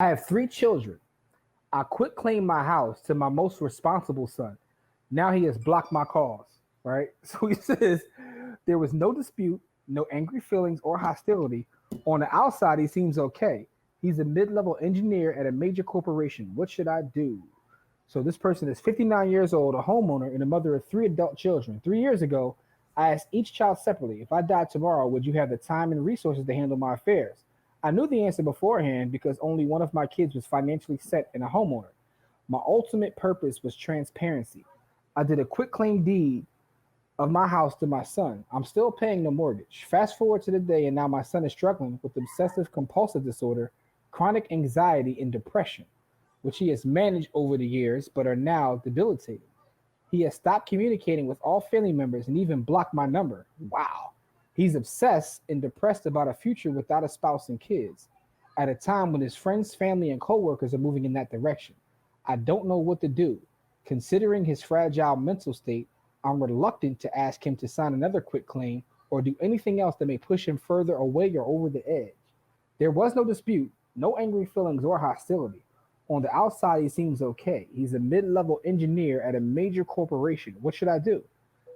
I have 3 children. I quit claim my house to my most responsible son. Now he has blocked my calls. Right? So he says there was no dispute, no angry feelings or hostility. On the outside, he seems okay. He's a mid-level engineer at a major corporation. What should I do? So this person is 59 years old, a homeowner, and a mother of 3 adult children. 3 years ago, I asked each child separately, if I died tomorrow, would you have the time and resources to handle my affairs? I knew the answer beforehand because only one of my kids was financially set and a homeowner. My ultimate purpose was transparency. I did a quick claim deed of my house to my son. I'm still paying the mortgage. Fast forward to the day, and now my son is struggling with obsessive compulsive disorder, chronic anxiety, and depression, which he has managed over the years but are now debilitating. He has stopped communicating with all family members and even blocked my number. Wow. He's obsessed and depressed about a future without a spouse and kids at a time when his friends, family, and coworkers are moving in that direction. I don't know what to do. Considering his fragile mental state, I'm reluctant to ask him to sign another quit claim or do anything else that may push him further away or over the edge. There was no dispute, no angry feelings or hostility. On the outside, he seems okay. He's a mid level engineer at a major corporation. What should I do?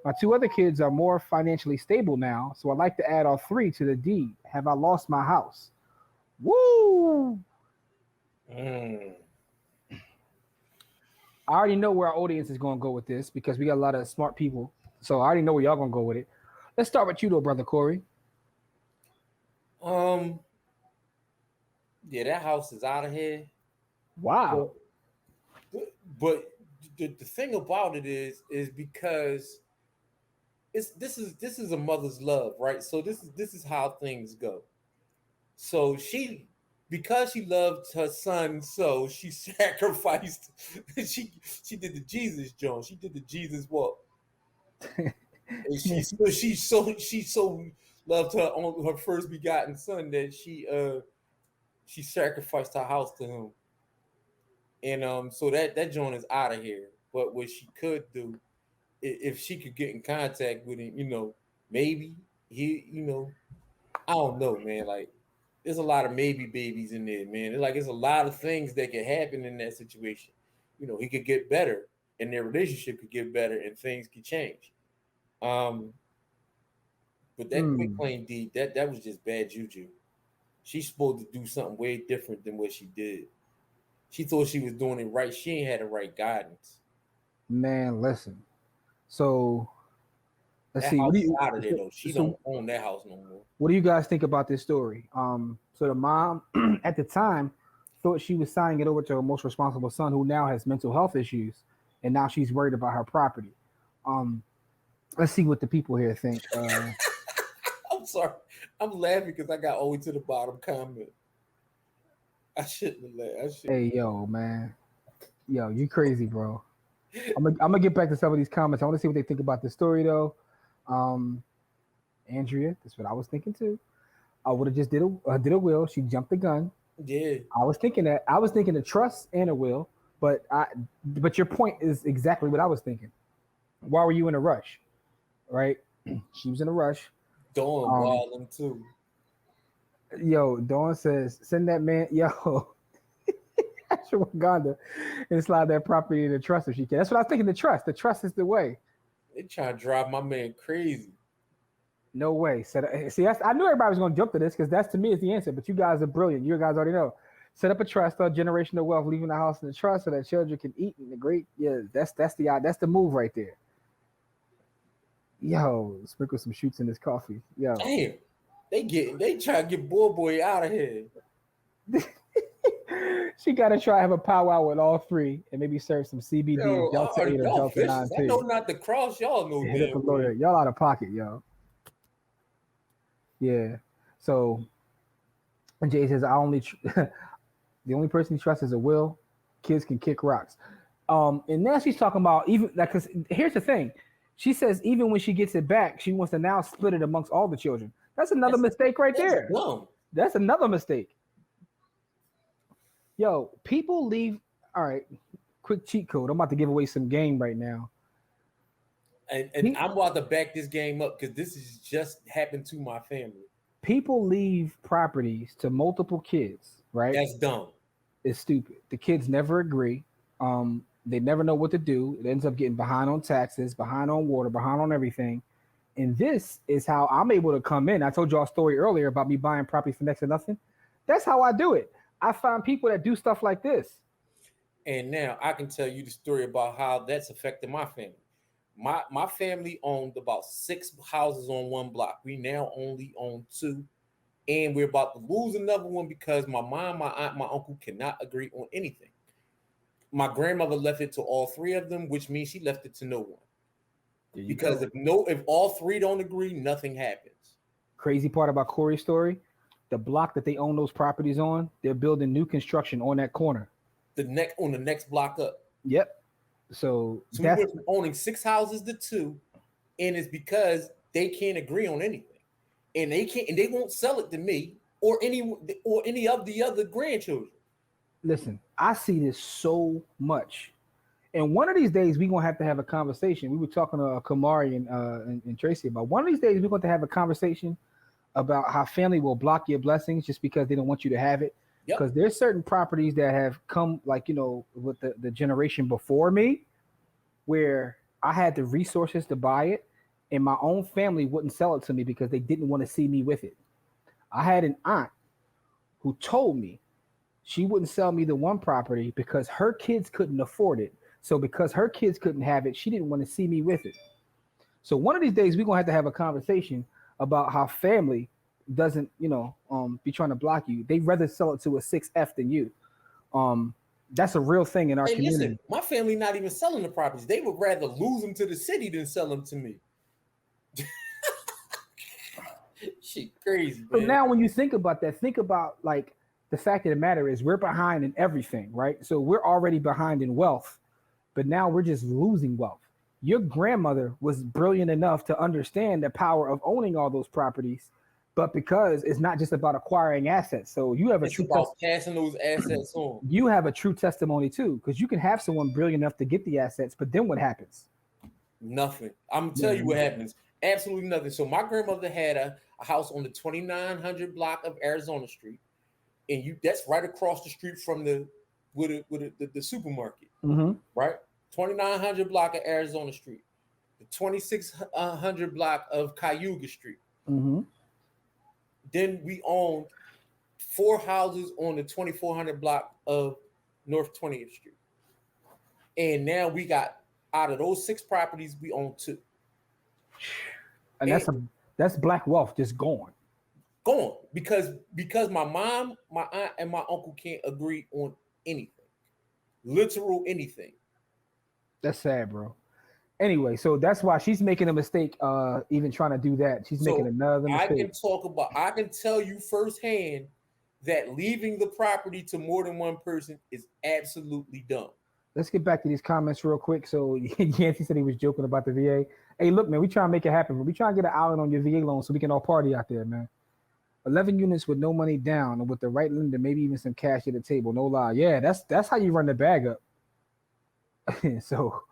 My 2 other kids are more financially stable now, so I'd like to add all 3 to the deed. Have I lost my house? Woo! Mm. I already know where our audience is going to go with this because we got a lot of smart people. So I already know where y'all going to go with it. Let's start with you, though, Brother Corey. Um, yeah, that house is out of here. Wow. But but the thing about it is because this is a mother's love, right? So this is how things go. So because she loved her son, so she sacrificed. She did the Jesus Jones. She did the Jesus walk, and she so loved her first begotten son that she sacrificed her house to him, and so that joint is out of here. But what she could do, if she could get in contact with him, maybe I don't know, man. Like, there's a lot of maybe babies in there, man. There's a lot of things that could happen in that situation. He could get better, and their relationship could get better, and things could change. Um, but that quick Hmm. claim deed, that was just bad juju. She's supposed to do something way different than what she did. She thought she was doing it right. She ain't had the right guidance. Man, listen. So let's That see. What house do is you out of there so, though. She so don't own that house no more. what do you guys think about this story? So the mom at the time thought she was signing it over to her most responsible son, who now has mental health issues, and now she's worried about her property. Um, let's see what the people here think. I'm sorry. I'm laughing because I got all the way to the bottom comment. I shouldn't have laughed. I shouldn't. Hey, yo, man, yo, you crazy, bro. I'm gonna get back to some of these comments. I want to see what they think about this story, though. Um, Andrea, that's what I was thinking too. I would have just did a will. She jumped the gun. Yeah. I was thinking that. I was thinking a trust and a will, but your point is exactly what I was thinking. Why were you in a rush? Right? She was in a rush. Dawn Um, wilding too. yo, Dawn says, send that man, yo, ashwagandha, and slide that property in the trust if she can. That's what I was thinking. The trust. The trust is the way. They trying to drive my man crazy. No way. See, I knew everybody was going to jump to this because that's to me is the answer. But you guys are brilliant. You guys already know. Set up a trust or generational wealth, leaving the house in the trust so that children can eat and the great. Yeah, that's the move right there. Yo, sprinkle some shoots in this coffee. Yo, Damn. They trying to get boy out of here. she got to try have a powwow with all 3 and maybe serve some CBD, Yo, Delta 8 or y'all Delta vicious. 9 I know T. not to cross y'all no Hit up a damn way. lawyer. Y'all out of pocket, yo. Yeah. So and Jay says, the only person he trusts is a will. Kids can kick rocks. And now she's talking about even like, because here's the thing. She says even when she gets it back, she wants to now split it amongst all the children. That's another That's mistake right that's there. dumb. That's another mistake. Yo, people leave. All right, quick cheat code. I'm about to give away some game right now. And I'm about to back this game up because this has just happened to my family. People leave properties to multiple kids, right? That's dumb. is stupid. The kids never agree. They never know what to do. It ends up getting behind on taxes, behind on water, behind on everything. And this is how I'm able to come in. I told y'all a story earlier about me buying property for next to nothing. That's how I do it. I find people that do stuff like this. And now I can tell you the story about how that's affected my family. My family owned about 6 houses on one block. We now only own two, and we're about to lose another one because my mom, my aunt, my uncle cannot agree on anything. My grandmother left it to all three of them, which means she left it to no one. There you Because go. if all three don't agree, nothing happens. Crazy part about Corey's story, the block that they own those properties on, they're building new construction on that corner. The next block up. Yep. So So we that's went from owning 6 houses to two, and it's because they can't agree on anything, and they won't sell it to me or any of the other grandchildren. listen, I see this so much. And one of these days we're gonna have to have a conversation. We were talking to Kamari and Tracy about one of these days we're going to have a conversation about how family will block your blessings just because they don't want you to have it. Yep. Because there's certain properties that have come like with the generation before me where I had the resources to buy it and my own family wouldn't sell it to me because they didn't want to see me with it. I had an aunt who told me she wouldn't sell me the one property because her kids couldn't afford it. So because her kids couldn't have it, she didn't want to see me with it. So one of these days we're gonna have a conversation about how family doesn't, be trying to block you. They'd rather sell it to a 6F than you. Um, that's a real thing in our Hey, community. listen, my family not even selling the properties. They would rather lose them to the city than sell them to me. Shit, crazy, So man. now when you think about that, think about like the fact of the matter is we're behind in everything, right? So we're already behind in wealth, but now we're just losing wealth. Your grandmother was brilliant enough to understand the power of owning all those properties, but because it's not just about acquiring assets. So you have a It's true about passing those assets on. you have a true testimony too, because you can have someone brilliant enough to get the assets, but then what happens? Nothing. I'm gonna tell Yeah. you what happens. Absolutely nothing. So my grandmother had a house on the 2900 block of Arizona Street, and that's right across the street from the supermarket, Mm-hmm. right? 2900 block of Arizona Street, the 2600 block of Cayuga Street. Mm-hmm. Then we owned 4 houses on the 2400 block of North 20th Street, and now we got out of those 6 properties, we own 2. And And that's black wealth just gone. gone because my mom, my aunt, and my uncle can't agree on anything, literal anything. That's sad, bro. Anyway, so that's why she's making a mistake. Even trying to do that, she's making So another mistake. I can tell you firsthand that leaving the property to more than one person is absolutely dumb. Let's get back to these comments real quick. So Yancey said he was joking about the VA. Hey, look, man, we trying to make it happen. But we trying to get an island on your VA loan so we can all party out there, man. 11 units with no money down and with the right lender, maybe even some cash at the table. No lie. Yeah, that's how you run the bag up. So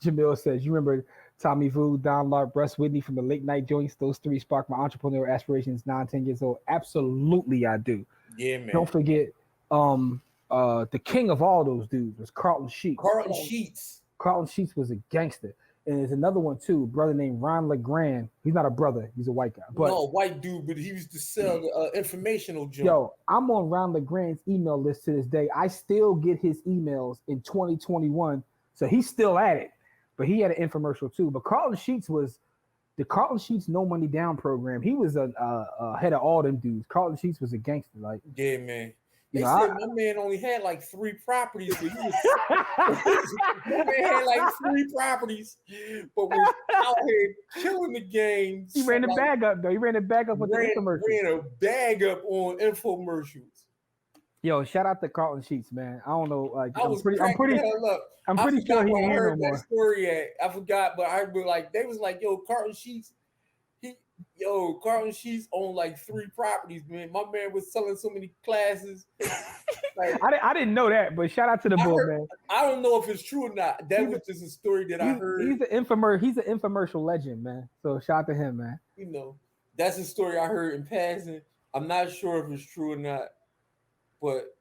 Jamil says, you remember Tommy Vu, Don Lark, Russ Whitney from the late night joints? Those three sparked my entrepreneurial aspirations 9, 10 years old. Absolutely, I do. Yeah, man. Don't forget, the king of all those dudes was Carlton Sheets. Carlton Sheets. Carlton Sheets was a gangster. And there's another one too, a brother named Ron LeGrand. He's not a brother, he's a white guy. But No, white dude, but he used to sell the informational junk. yo, I'm on Ron LeGrand's email list to this day. I still get his emails in 2021. So he's still at it. But he had an infomercial too. But Carlton Sheets was the Carlton Sheets No Money Down program. He was a head of all them dudes. Carlton Sheets was a gangster. Like, Yeah, man. They you said know, my man only had like 3 properties, but my man had like 3 properties, but was out here killing the game. he ran the bag up though. He ran the bag up with the infomercial. Ran a bag up on infomercials. Yo, shout out to Carlton Sheets, man. I don't know, like I was cracking the hell up. I'm I pretty sure forgot he where ain't I here no heard that more. story at. I forgot, but I was like, they was like, yo, Carlton Sheets. Carlton Sheets owned like 3 properties, man. My man was selling so many classes. Like, I didn't know that, but shout out to the bull, man. I don't know if it's true or not. That was just a story that I heard. He's an infomercial legend, man. So shout out to him, man. That's a story I heard in passing. I'm not sure if it's true or not, but